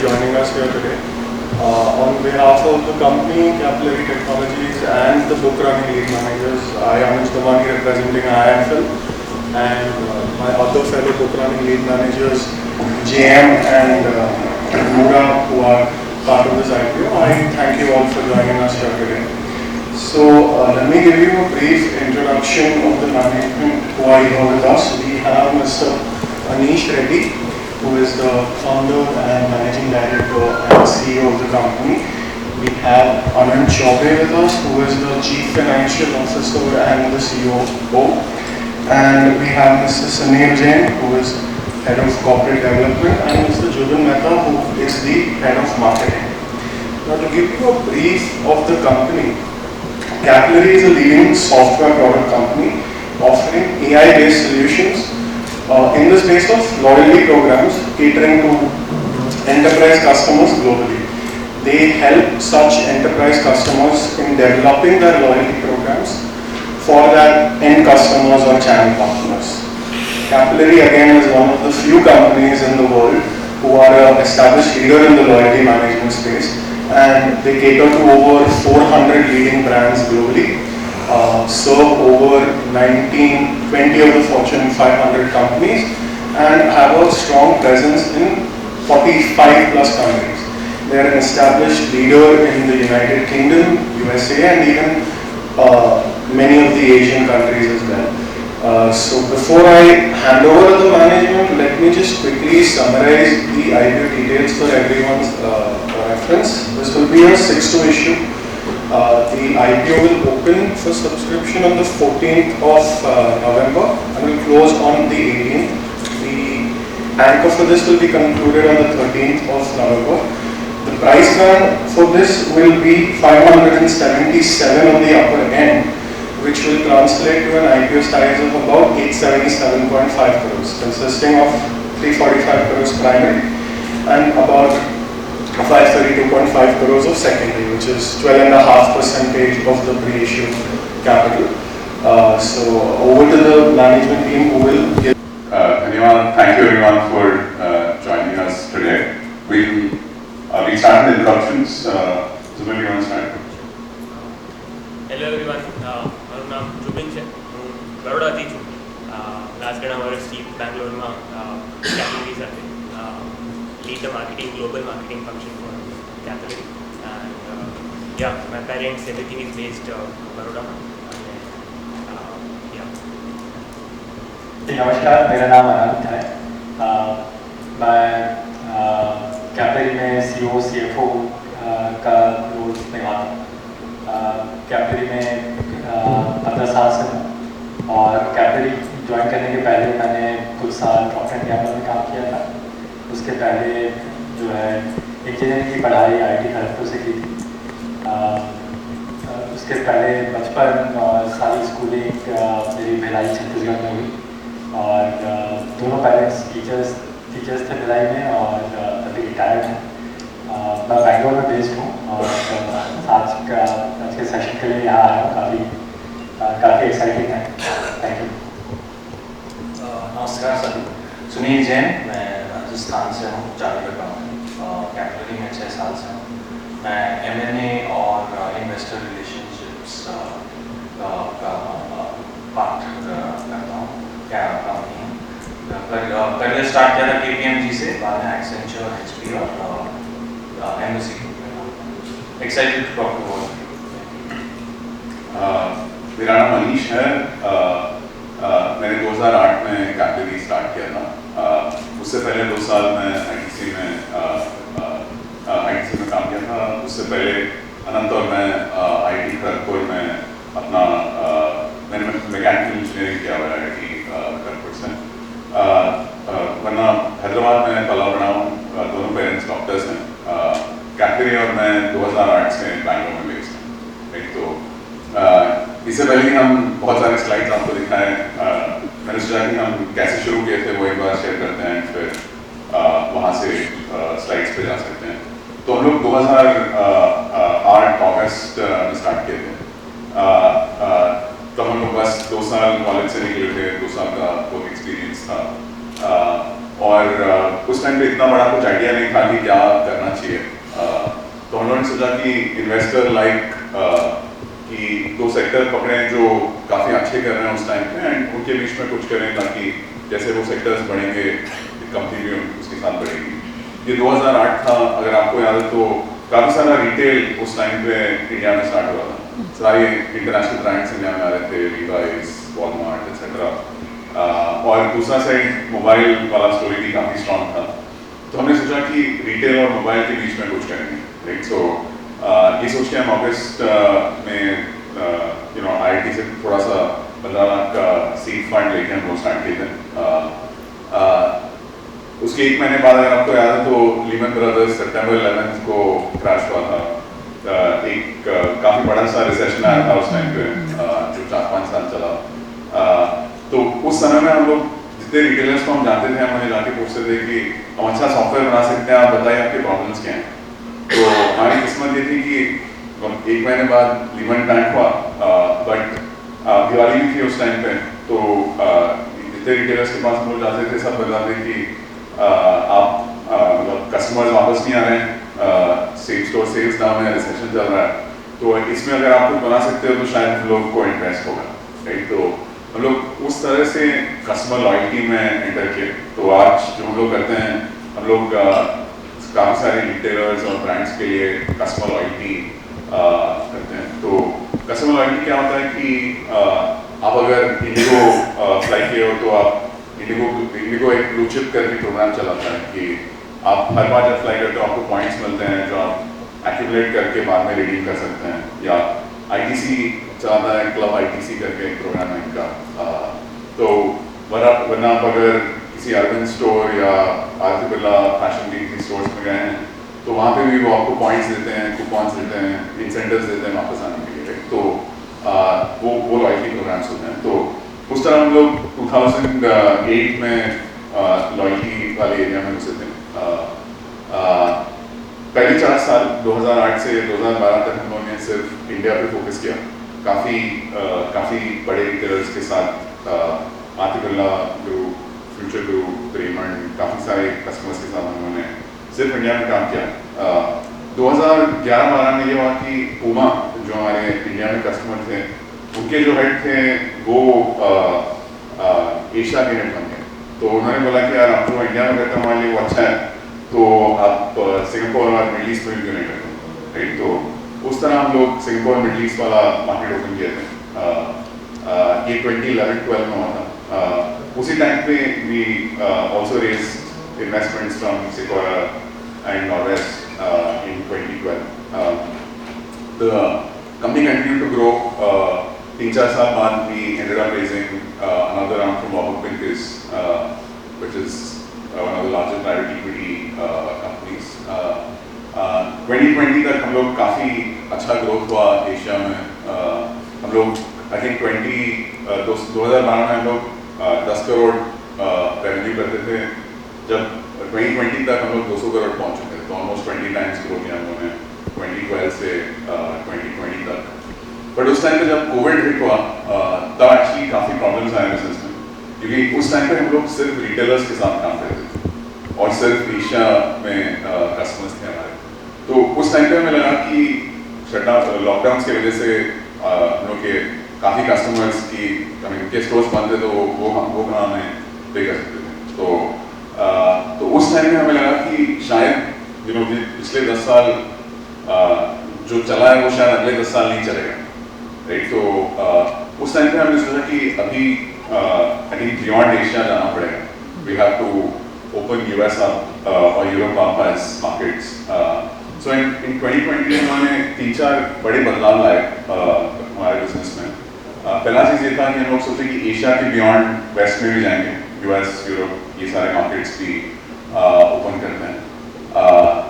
joining us here today. On behalf of the company, Capillary Technologies, and the book running lead managers, I am Anuj Damani representing IIFL, and my other fellow book running lead managers, JM and Mura, who are part of this IPO. I thank you all for joining us here today. So let me give you a brief introduction of the management who are here with us. We have Mr. Anish Reddy, who is the founder and managing director and CEO of the company. We have Anand Chaubey with us, who is the chief financial officer and the COO. And we have Mr. Samir Jain, who is head of corporate development, and Mr. Jugal Mehta, who is the head of marketing. Now, to give you a brief of the company, Capillary is a leading software product company offering AI-based solutions in the space of loyalty programs catering to enterprise customers globally. They help such enterprise customers in developing their loyalty programs for their end customers or channel partners. Capillary again is one of the few companies in the world who are an established leader in the loyalty management space, and they cater to over 400 leading brands globally. Serve over 20 of the Fortune 500 companies, and have a strong presence in 45 plus countries. They are an established leader in the United Kingdom, USA, and even many of the Asian countries as well. So before I hand over to the management, let me just quickly summarize the IPO details for everyone's reference. This will be a 6-2 issue. The IPO will open for subscription on the 14th of November and will close on the 18th. The anchor for this will be concluded on the 13th of November. The price band for this will be 577 on the upper end, which will translate to an IPO size of about 877.5 crores, consisting of 345 crores primary and about 532.5 crores of secondary, which is 12.5% of the pre-issue capital. So over to the management team who will give. Thank you everyone for joining us today. We start with introductions. Zubin, you want to start? Hello everyone, મારું નામ જુબિન છે. હું બરોડાથી છું. Last ઘણા વર્ષથી બેંગ્લોરમાં capillary સાથે lead the marketing, global marketing function for Capillary. And yeah, my parents, everything is based Baroda. नमस्कार, मेरा नाम अनंत है. मैं कैपिलरी में CEO, CFO का रोल निभाता हूँ. कैपिलरी में 15 साल से हूँ, और कैपिलरी ज्वाइन करने के पहले मैंने कुछ साल प्रॉक्टर एंड गैम्बल में काम किया था. उसके पहले जो है इंजीनियरिंग की पढ़ाई IIT खड़गपुर से की थी. उसके पहले बचपन और सारी स्कूलिंग मेरी भिलाई छत्तीसगढ़ में हुई, और दोनों पेरेंट्स टीचर्स थे भिलाई में, और अभी रिटायर्ड हैं. मैं बैंगलोर में बेस्ड हूँ, और आज के सेशन के लिए यहाँ आया हूँ. काफ़ी एक्साइटिंग है. Thank you. नमस्कार सभी. सुनील जैन, मैं राजस्थान से हूँ, चंडीगढ़ का हूँ. कैपिलरी में 6 साल से हूँ. मैं M&A और इन्वेस्टर रिलेशनशिप्स का पार्ट करता हूँ. क्या कंपनी है. करियर स्टार्ट किया था KPMG से, बाद में एक्सेंचर, HP और Embassy. Excited to talk to all. मेरा नाम अनीश है. मैंने 2008 में कैपिलरी स्टार्ट किया था. उससे पहले 2 साल मैं ITC में काम किया था. उससे पहले अनंत और मैं IIT खड़गपुर में अपना मैंने मैकेनिकल इंजीनियरिंग किया हुआ है IIT खड़गपुर से. वरना हैदराबाद में पला बड़ा हूँ. दोनों पेरेंट्स डॉक्टर्स हैं. कैपिलरी और मैं 2008 से बैंगलोर में बेस्ड हूँ. तो इससे पहले कि हम बहुत सारे स्लाइड्स आपको दिखाएं, मैंने सोचा कि हम कैसे शुरू किए थे वो एक बार शेयर करते हैं, फिर वहाँ से स्लाइड्स पे जा सकते हैं. तो हम लोग 2008 अगस्त में स्टार्ट किए थे. तो हम लोग बस 2 साल कॉलेज से निकले थे, 2 साल का वर्क एक्सपीरियंस था. और उस टाइम पे इतना बड़ा कुछ आइडिया नहीं था कि क्या करना चाहिए। तो हम लोगों ने सोचा कि इन्वेस्टर लाइक कि दो सेक्टर पकड़े जो काफ़ी अच्छे कर रहे हैं उस टाइम पे एंड उनके बीच में कुछ करें ताकि जैसे वो सेक्टर्स बढ़ेंगे कंपनी भी उसके साथ बढ़ेगी। ये 2008 था, अगर आपको याद है तो काफ़ी सारा रिटेल उस टाइम पे इंडिया में स्टार्ट हुआ था। सारे इंटरनेशनल ब्रांड्स इंडिया में आ रहे थे, लीवाइस, वॉलमार्ट एक्सेट्रा। और दूसरा साइड मोबाइल वाला स्टोरी भी काफ़ी स्ट्रॉन्ग था। तो हमने सोचा कि रिटेल और मोबाइल के बीच में कुछ करेंगे, राइट। सो ये सोच के हम अगस्त में IIT से थोड़ा सा 15 लाख का सीड फंड लेके हम लोग स्टार्ट किए थे। उसके एक महीने बाद अगर आपको याद है तो लीमन ब्रदर्स सितंबर 11 को क्रैश हुआ था। एक काफ़ी बड़ा सा रिसेशन आया था उस टाइम पे जो 4-5 साल चला। तो उस समय में हम लोग जितने रिटेलर्स को हम जानते थे, हम उन्हें जाके पूछते थे कि हम अच्छा सॉफ्टवेयर बना सकते हैं, आप बताइए आपके प्रॉब्लम्स क्या हैं। तो हमारी किस्मत ये थी कि एक महीने बाद लीमन बैंक हुआ, बट दिवाली भी थी उस टाइम पे। तो जितने रिटेलर्स के पास हम लोग जाते थे सब बताते कि आप मतलब कस्टमर्स वापस नहीं आ रहे हैं, सेम स्टोर सेल्स डाउन है, रिसेशन चल रहा है, तो इसमें अगर आप कुछ बना सकते हो तो शायद हम लोग को इंटरेस्ट होगा, राइट। तो हम लोग उस तरह से कस्टमर लॉयल्टी में एंटर किए। तो आज जो हम लोग करते हैं, हम लोग काफ़ी सारे रिटेलर्स और ब्रांड्स के लिए कस्टमर लॉयल्टी करते हैं। तो कस्टमर लॉयल्टी क्या होता है कि आप अगर इंडिगो फ्लाई किए हो तो आप इंडिगो एक ब्लू चिप करके प्रोग्राम चलाता है कि आप हर बार जब फ्लाई करते हो आपको पॉइंट्स मिलते हैं जो आप एक्यूमुलेट करके बाद में रिडीम कर सकते हैं। या ITC चलाता है, क्लब ITC करके एक प्रोग्राम है इनका। तो वरना आप अगर किसी अर्बन स्टोर या Aditya Birla fashion week stores में गए हैं तो वहाँ पे भी वो आपको पॉइंट्स देते हैं, कूपन्स देते हैं, इंसेंटिव्स देते हैं वापस आने के लिए। तो वो लॉयल्टी प्रोग्राम्स होते हैं। तो उस तरह हम लोग 2008 में लॉयल्टी वाले एरिया में घुसे थे। पहले 4 साल 2008 से 2012 तक हम लोगों ने सिर्फ इंडिया पे फोकस किया। काफ़ी बड़े रिटेलर्स के साथ Aditya Birla group, future group, Raymond, काफ़ी सारे कस्टमर्स के साथ हम लोगों ने सिर्फ इंडिया में काम किया। 2011-12 में ये हुआ कि पूमा जो हमारे इंडिया में कस्टमर थे, उनके जो हेड थे वो एशिया के हेड बन गए। तो उन्होंने बोला कि यार आप जो इंडिया में करते हैं हमारे लिए वो अच्छा है, तो आप सिंगापुर और मिडल ईस्ट में भी क्यों नहीं करते, राइट। तो उस तरह हम लोग सिंगापुर मिडल ईस्ट वाला मार्केट ओपन किए थे। ये 2011-12 में हुआ था। उसी टाइम पे we also raise investments from Sequoia and Norwest in 2012. The company continued to grow. 3-4 साल बाद we ended up raising another round from Warburg Pincus, which is one of the largest private equity companies. 2020 तक हम लोग काफ़ी अच्छा growth हुआ Asia में। हम लोग I think 2012 में हम लोग 10 करोड़ रेवेन्यू करते थे। जब 2020 तक हम लोग 200 करोड़ पहुंच चुके थे, तो ऑलमोस्ट 20 टाइम्स ग्रो किया हम लोगों ने 2012 से 2020 तक। बट उस टाइम पे जब कोविड हिट हुआ तब एक्चुअली काफ़ी प्रॉब्लम्स आए बिजनेस में, क्योंकि उस टाइम पे हम लोग सिर्फ रिटेलर्स के साथ काम करते थे और सिर्फ एशिया में कस्टमर्स थे हमारे। तो उस टाइम पे हमें लगा कि शटडाउन लॉकडाउन की वजह से हम लोग के काफ़ी कस्टमर्स की उनके स्टोर्स बंद थे, तो वो कहाँ हमें पे कर सकते थे। तो उस टाइम में हमें लगा कि शायद पिछले 10 साल जो चला है वो शायद अगले 10 साल नहीं चलेगा, राइट। तो उस टाइम पे हमने सोचा कि अभी आई थिंक बियॉन्ड एशिया जाना पड़ेगा। We have to open US और Europe up as markets. So in 2020 उन्होंने 3-4 बड़े बदलाव लाए हमारे बिजनेस में। पहला चीज़ ये था कि हम लोग सोचे कि एशिया के बियॉन्ड वेस्ट में भी जाएंगे, US, यूरोप, ये सारे मार्केट्स भी ओपन करते हैं।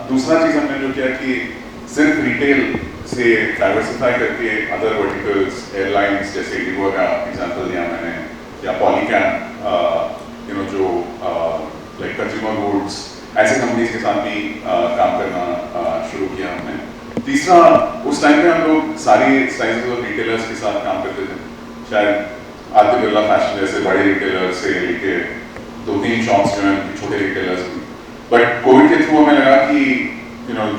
दूसरा चीज़ हमने जो किया कि सिर्फ रिटेल से डाइवर्सिफाई करके अदर वर्टिकल्स, एयरलाइंस जैसे इंडिगो का एग्जांपल दिया मैंने, या पॉलीकैब जो लाइक कंज्यूमर गुड्स, ऐसे कंपनीज के साथ भी काम करना शुरू किया हमने। तीसरा, उस टाइम पे हम लोग सारी साइजेस ऑफ रिटेलर्स के साथ काम करते थे। शायद आदित्य बिरला फैशन जैसे बड़े रिटेलर से लेके 2-3 शॉप्स जो हैं छोटे रिटेलर्स की, बट कोविड के थ्रू हमें लगा कि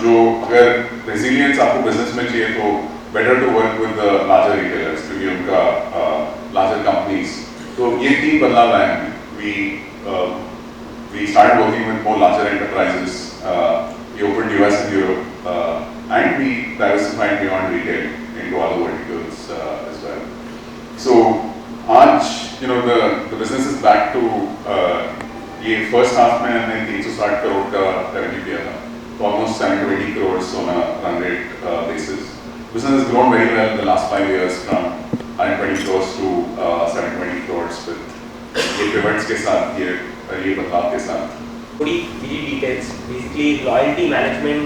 जो अगर रेजिलियंस आपको बिजनेस में चाहिए तो better to work with the larger retailers, क्योंकि उनका लार्जर कंपनीज, तो ये 3 बदलाव आए हैं. We started working with more larger enterprises. We opened US and Europe, and we diversified beyond retail into other verticals as well. So, आज the business is back to ये first half में हमने 360 करोड़ का revenue किया था, तो almost 720 crores on a run rate basis. Business has grown very well in the last 5 years from 120 crores to 720 crores with ये pivots के साथ, ये बदलाव के साथ. थोड़ी બીજી ડિટેલ્સ, બેઝિકલી લોયલ્ટી મેનેજમેન્ટ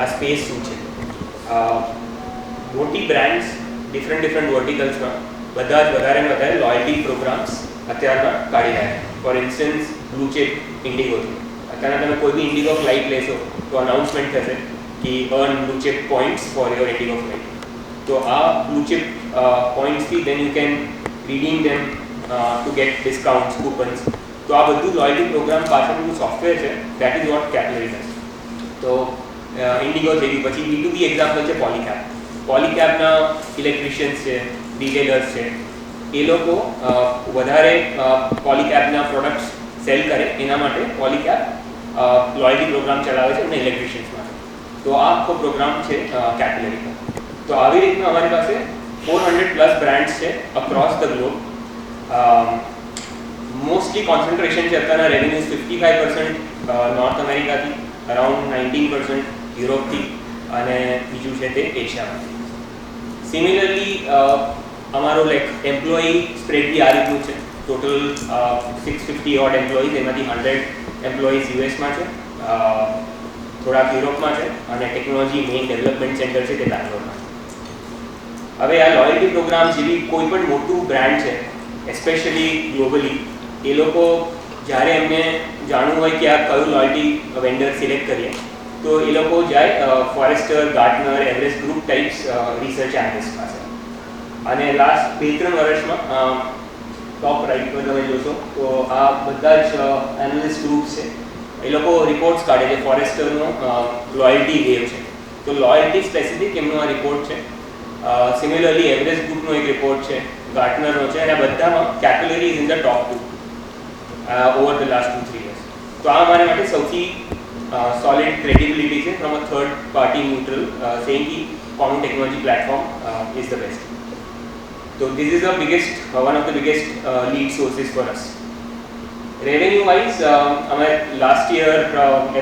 આ સ્પેસ શું છે. મોટી બ્રાન્ડ્સ ડિફરન્ટ વર્ટિકલ્સમાં બધા જ વધારે ને વધારે લોયલ્ટી પ્રોગ્રામ્સ અત્યારના કાઢી રહ્યા છે. For instance blue chip IndiGo છે. અત્યારના તમે કોઈ બી ઇન્ડિગો ફ્લાઇટ લેશો તો અનાઉન્સમેન્ટ થશે કે earn blue chip points for your IndiGo flight. તો આ બ્લુ ચિપ પોઈન્ટ્સથી then you can redeem them to get discounts, coupons. તો આ બધું લોયલ્ટી પ્રોગ્રામ પાછળનું સોફ્ટવેર છે. That is what Capillary does. તો ઇન્ડિગો થઈ ગયું. પછી B2B એક્ઝામ્પલ છે પોલીકેબ. પોલીકેબના ઇલેક્ટ્રિશિયન્સ છે, રિટેલર્સ છે, એ લોકો વધારે પોલીકેબના પ્રોડક્ટ્સ સેલ કરે એના માટે પોલીકેબ લોયલ્ટી પ્રોગ્રામ ચલાવે છે એમના ઇલેક્ટ્રિશિયન્સ માટે. તો આ આખો પ્રોગ્રામ છે કેપિલરીનો. તો આવી રીતના અમારી પાસે 400+ બ્રાન્ડ્સ છે across the globe. Mostly concentration છે અત્યારના રેવન્યુઝ 55% નોર્થ અમેરિકાથી, અરાઉન્ડ 19% યુરોપથી, અને બીજું છે તે એશિયામાંથી. સિમિલરલી અમારો એમ્પ્લોયી સ્પ્રેડ બી આ રીતનું છે. ટોટલ 650 ઓડ એમ્પ્લોઈઝ, એમાંથી 100 એમ્પ્લોઈઝ યુએસમાં છે, થોડાક યુરોપમાં છે, અને ટેકનોલોજી મેઇન ડેવલપમેન્ટ સેન્ટર છે તે બેંગ્લોરમાં છે. હવે આ લોયલ્ટી પ્રોગ્રામ જેવી કોઈ પણ મોટું બ્રાન્ડ છે, એસ્પેશિયલી ગ્લોબલી, એ લોકો જ્યારે એમને જાણવું હોય કે આ કયું લોયલ્ટી વેન્ડર સિલેક્ટ કરીએ તો એ લોકો જાય forester, Gartner, Everest group types research analyst પાસે. અને લાસ્ટ 2-3 વર્ષમાં ટોપ રાઇટ પર તમે જોશો તો આ બધા જ એનાલિસ્ટ ગ્રુપ્સ છે, એ લોકો રિપોર્ટ્સ કાઢે છે. ફોરેસ્ટરનો લોયલ્ટી વેવ છે, તો લોયલ્ટી સ્પેસિફિક એમનો આ રિપોર્ટ છે. સિમિલરલી એવરેસ્ટ ગ્રુપનો એક રિપોર્ટ છે, ગાર્ટનરનો છે, અને આ બધામાં Capillary is in the top 2 over the last 2-3 years. તો આ અમારા માટે સૌથી solid credibility છે from a third party neutral saying ki common technology platform is the best. So this is the biggest one of the biggest lead sources for us. Revenue wise हमारे last year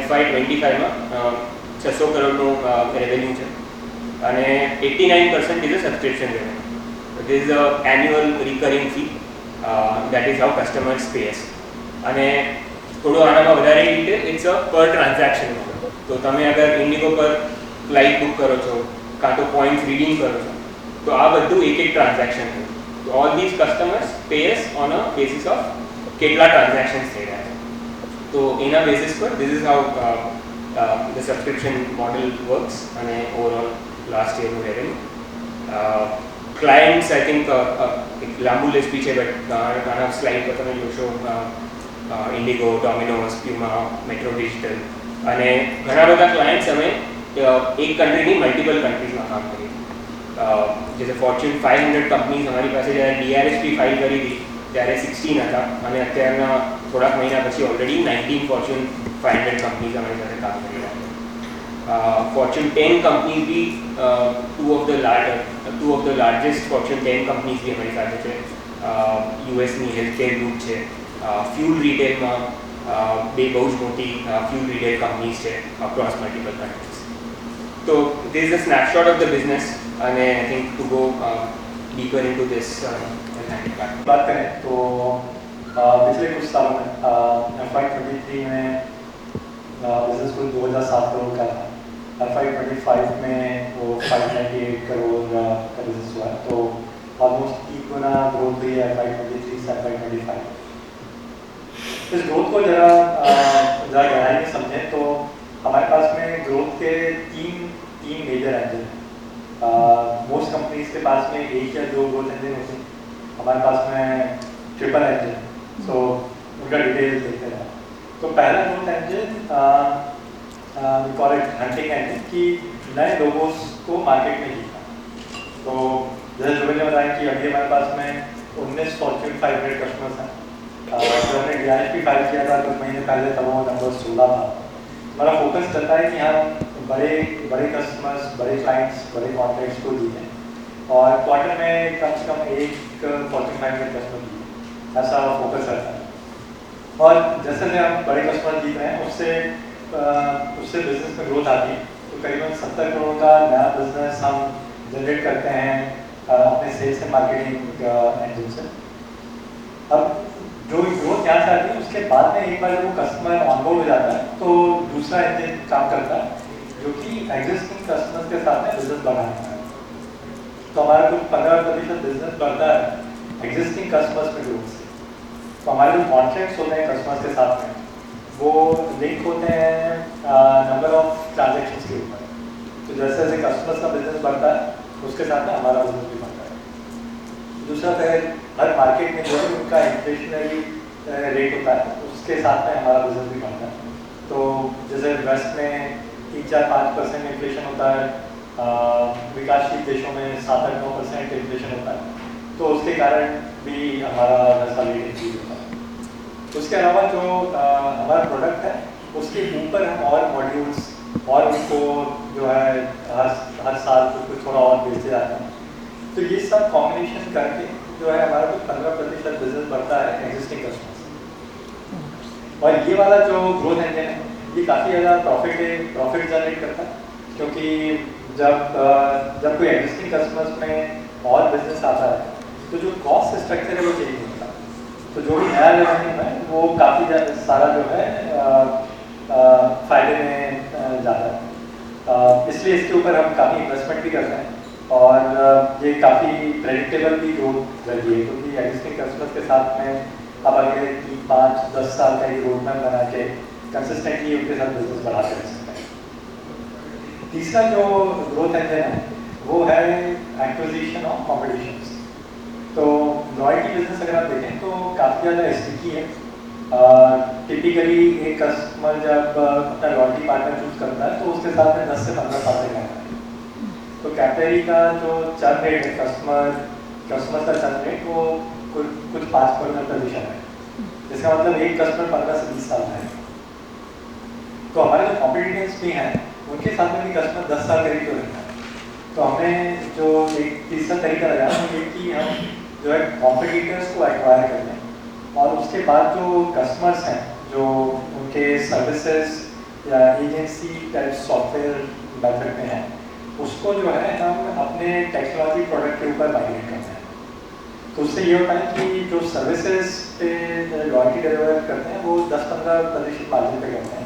FY25 में 600 करोड़નું revenue છે, અને 89% is a subscription revenue. This is a annual recurring fee that is how customers pay us. અને થોડું આનામાં વધારે detail, it's a પર transaction model. તો તમે અગર ઇન્ડિગો પર ફ્લાઇટ બુક કરો છો કાં તો પોઈન્ટ્સ રીડીમ કરો છો તો આ બધું એક ટ્રાન્ઝેક્શન છે. તો all this customers pay us on a basis of કેટલા ટ્રાન્ઝેક્શન્સ થઈ રહ્યા છે. તો એના બેસિસ પર this is how the subscription model works. અને ઓવરઓલ લાસ્ટ યરનું રેવન્યુ ક્લાયન્ટ્સ આઈ થિંક એક લાંબુ લિસ્ટ બી છે, બટ આના સ્લાઇડ પર તમે જોશો ઇન્ડિગો, ડોમિનોઝ, પ્યુમા, મેટ્રો ડિજિટલ, અને ઘણા બધા ક્લાયન્ટ્સ અમે એક કન્ટ્રીની મલ્ટિપલ કન્ટ્રીઝમાં કામ કરીએ. જैसे ફોર્ચ્યુન 500 કંપનીઝ અમારી પાસે જ્યારે DRHP ફાઇલ કરી હતી ત્યારે 16 હતા, અને અત્યારના થોડાક મહિના પછી ઓલરેડી 19 ફોર્ચ્યુન 500 કંપનીઝ અમારી સાથે કામ કરી રહ્યા છે. ફોર્ચ્યુન 10 કંપનીઝ બી two of the largest Fortune 10 companies બી અમારી સાથે છે. યુએસની હેલ્થકેર ગ્રુપ છે, ફ્યુલ રિટેલમાં બે બહુ જ મોટી ફ્યુલ રિટેલ કંપનીઝ છે અક્રોસ મલ્ટિપલ કન્ટ્રીઝ. તો this is a snapshot of the business, અને I think to go deeper into this बात करें तो पिछले कुछ सालों में FY23 में बिजनेस कुल 2007 करोड़ का था. FY25 में वो 598 करोड़ का बिजनेस हुआ, तो ऑलमोस्ट 3 गुना ग्रोथ हुई है FY23 से FY25. इस ग्रोथ को जरा गहराई में समझें तो हमारे पास में ग्रोथ के तीन मेजर एंजल हैं. मोस्ट कंपनीज के पास में एक या दो ग्रोथ इंजन होते हैं, हमारे पास में ट्रिपल इंजन. सो उनका डिटेल देखते हैं। तो पहला ग्रोथ एंजन कॉल इट हंटिंग एंजन कि नए लोगों को मार्केट में जीतना। तो जैसे जुबिन ने बताया कि अभी हमारे पास में 19 फॉर्च्यून 500 कस्टमर्स हैं। जब हमने DRHP फाइल किया था कुछ महीने पहले तब वो नंबर 16 था। हमारा फोकस चलता है कि हम बड़े कस्टमर्स, बड़े क्लाइंट्स, बड़े कॉन्ट्रैक्ट्स को जीतें और क्वार्टर में कम से कम एक फॉर्च्यून 500 कस्टमर जीतें, ऐसा फोकस रहता है। और जैसे जैसे हम बड़े कस्टमर जीत रहे हैं उससे बिजनेस में ग्रोथ आती है। तो करीबन 70 करोड़ का नया बिजनेस हम जनरेट करते हैं अपने सेल्स एंड मार्केटिंग एंजन से। अब जो ग्रोथ यहाँ से आती है उसके बाद में एक बार जब वो कस्टमर ऑनबोर्ड हो जाता है तो दूसरा इंजन काम करता है जो कि एग्जिस्टिंग कस्टमर्स के साथ में बिजनेस बढ़ाने का है। तो हमारा कुछ 15% बिजनेस बढ़ता है एग्जिस्टिंग कस्टमर्स में ग्रोथ से। तो हमारे जो कॉन्ट्रैक्ट्स होते हैं कस्टमर्स के साथ में वो लिंक होते हैं नंबर ऑफ ट्रांजेक्शन्स के ऊपर। तो जैसे जैसे कस्टमर्स का बिजनेस बढ़ता है उसके साथ में हमारा बिजनेस भी बढ़ता है। दूसरा फिर हर मार्केट में जो भी उनका इन्फ्लेशनरी रेट होता है उसके साथ में हमारा बिजनेस भी बढ़ता है। तो जैसे वेस्ट में 3-4-5% इन्फ्लेशन होता है, विकासशील देशों में 7-8-9% इन्फ्लेशन होता है, तो उसके कारण भी हमारा वैसा रेट इंक्रीज होता है। उसके अलावा जो हमारा प्रोडक्ट है उसके ऊपर हम और मॉड्यूल्स और उनको जो है हर साल कुछ थोड़ा और बेचते जाते हैं। तो ये सब कॉम्बिनेशन करके जो है हमारा कुछ 15% बिजनेस बढ़ता है एग्जिस्टिंग कस्टमर्स। और ये वाला जो ग्रोथ इंजन है ये काफ़ी ज़्यादा प्रॉफिट जनरेट करता है, क्योंकि जब कोई एग्जिस्टिंग कस्टमर्स में और बिजनेस आता है तो जो कॉस्ट स्ट्रक्चर है वो चेंज होता है। तो जो भी नया रेवेन्यू है वो काफ़ी सारा जो है फायदे में जाता है। इसलिए इसके ऊपर हम काफ़ी इन्वेस्टमेंट भी करते हैं और ये काफ़ी प्रेडिक्टेबल भी ग्रोथ रहती है, क्योंकि एग्जिस्टिंग कस्टमर्स के साथ में आप अगले 3-5-10 साल का एक रोड मैप बना के कंसिस्टेंटली उनके साथ बिजनेस बढ़ाते रह सकते हैं। तीसरा जो ग्रोथ इंजन है वो है एक्विजिशन ऑफ कॉम्पिटिशन्स। तो लॉयल्टी बिजनेस अगर आप देखें तो काफ़ी ज़्यादा स्टिकी है। टिपिकली एक कस्टमर जब अपना लॉयल्टी पार्टनर चूज करता है तो उसके साथ में 10 से 15 साल तक रहता है। तो कैपलरी का जो चर्न रेट है कस्टमर का चर्न रेट वो कुछ 5% है, जिसका मतलब एक कस्टमर 15 से 20 साल है। तो हमारे जो कॉम्पिटिटर्स भी हैं उनके साथ में भी कस्टमर 10 साल करीब तो रहता है। तो हमने जो एक तीसरा तरीका लगाया वो ये कि हम जो है कॉम्पिटिटर्स को एक्वायर कर लें और उसके बाद जो कस्टमर्स हैं जो उनके सर्विसेज या एजेंसी टाइप सॉफ्टवेयर मेथड में हैं उसको जो है हम अपने टेक्नोलॉजी प्रोडक्ट के ऊपर माइग्रेट करते हैं। तो उससे ये होता है कि जो सर्विसेज पे लॉयल्टी डिलीवर करते हैं वो 10-15% मार्जिन पे करते हैं।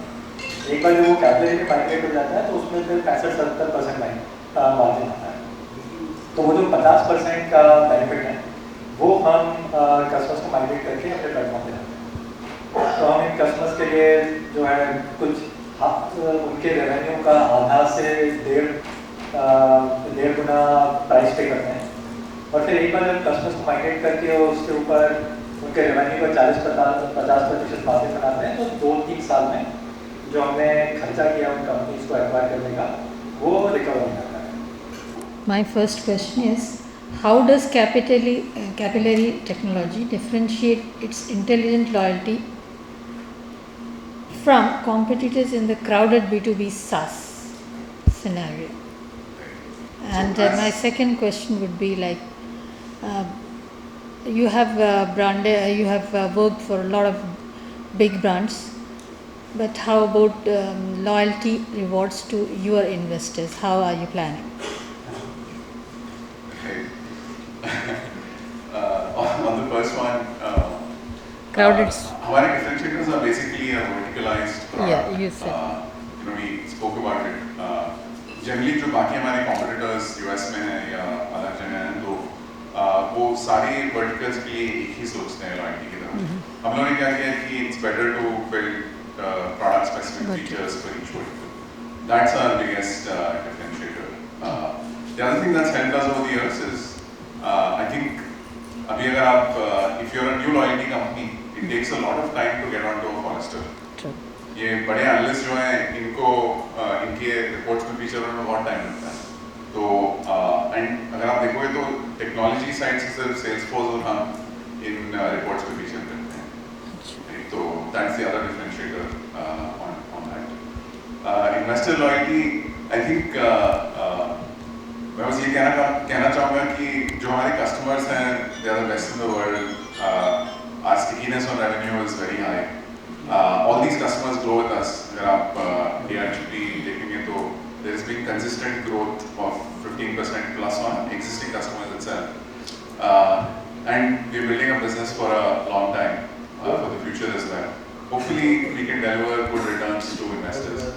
एक बार जब वो कैपलरी में माइग्रेट हो जाता है तो उसमें फिर 65-70% मार्जिन आता है। तो वो जो 50% का बेनिफिट है वो हम कस्टमर्स को माइग्रेट करके अपने प्लेटफॉर्म पे लाते हैं। तो हम इन कस्टमर्स के लिए जो है कुछ उनके रेवेन्यू का आधा से 1.5 गुना प्राइस पे करते हैं और फिर एक बार जब कस्टमर्स को माइग्रेट करके उसके ऊपर उनके रेवेन्यू का 40-50% मार्जिन बनाते हैं तो 2-3 साल में जो हमने खर्चा किया उन कंपनीज को एक्वायर करने का वो रिकवर हो जाता है। My first question is, how does Capillary Technology differentiate its intelligent loyalty from competitors in the crowded B2B SaaS scenario? And my second question would be like, you have worked for a lot of big brands, but how about loyalty rewards to your investors? How are you planning? On the first one, Crowded. our differentiators are basically a verticalized product. Yeah, you said. We spoke about it. Generally, जो बाकी हमारे competitors US में हैं या अलग जगह हैं तो वो सारे verticals के लिए एक ही सोचते हैं loyalty की तरह। हम लोगों ने क्या किया कि it's better to build product specific features for each vertical. That's our biggest differentiator. The other thing that's helped us over the years is I think अभी अगर आप if you're a new loyalty company it takes a lot of time to get onto a Forrester. True. ये बड़े analyst जो हैं इनको इनके reports में फीचर होने में बहुत टाइम लगता है. तो एंड अगर आप देखोगे तो टेक्नोलॉजी साइड से सिर्फ सेल्सफोर्स और हम इन रिपोर्ट्स पे फीचर करते हैं. तो that's the other differentiator on that. Investor loyalty I think मैं बस ये कहना चाहूँगा कि जो हमारे कस्टमर्स हैं they are the best in the world. Our stickiness on revenue is very high. All these customers grow with us. अगर आप DRHP देखेंगे तो there has been consistent growth of 15% plus on existing customers itself. And we're building a business for a long time, for the future as well. Hopefully we can deliver good returns to investors.